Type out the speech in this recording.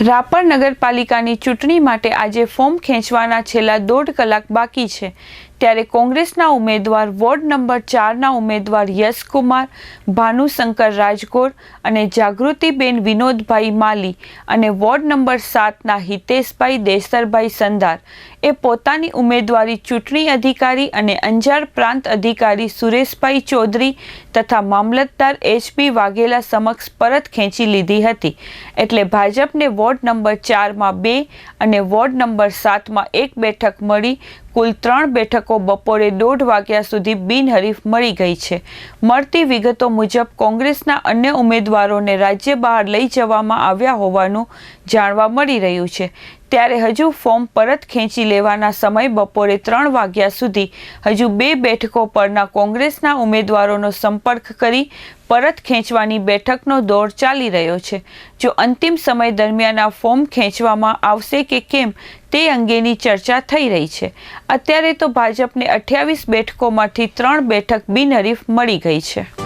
રાપર નગરપાલિકાની ચૂંટણી માટે આજે ફોર્મ ખેંચવાના છેલ્લા 1.5 કલાક બાકી છે ત્યારે કોંગ્રેસના ઉમેદવાર વોર્ડ નંબર 4ના ઉમેદવાર યશકુમાર ભાનુશંકર રાજગોર અને જાગૃતિબેન વિનોદભાઈ માલી અને વોર્ડ નંબર 7ના હિતેશભાઈ દેસરભાઈ સંધાર એ પોતાની ઉમેદવારી ચૂંટણી અધિકારી અને અંજાર પ્રાંત અધિકારી સુરેશભાઈ ચૌધરી તથા મામલતદાર એચપી વાઘેલા સમક્ષ પરત ખેંચી લીધી હતી। એટલે ભાજપને વોર્ડ નંબર 4માં 2 અને વોર્ડ નંબર 7માં 1 બેઠક મળી કુલ 3 બેઠકો બપોરે 1:30 વાગ્યા સુધી બિનહરીફ મળી ગઈ છે। મળતી વિગતો મુજબ કોંગ્રેસના અન્ય ઉમેદવારોને રાજ્ય બહાર લઈ જવામાં આવ્યા હોવાનું જાણવા મળી રહ્યું છે। ત્યારે હજુ ફોર્મ પરત ખેંચી લેવાના સમય બપોરે 3 વાગ્યા સુધી હજુ 2 બેઠકો પરના કોંગ્રેસના ઉમેદવારોનો સંપર્ક કરી પરત ખેંચવાની બેઠકનો દોર ચાલી રહ્યો છે। જો અંતિમ સમય દરમિયાન આ ફોર્મ ખેંચવામાં આવશે કે કેમ તે અંગેની ચર્ચા થઈ રહી છે। અત્યારે તો ભાજપને 28 બેઠકોમાંથી 3 બેઠક બિનહરીફ મળી ગઈ છે।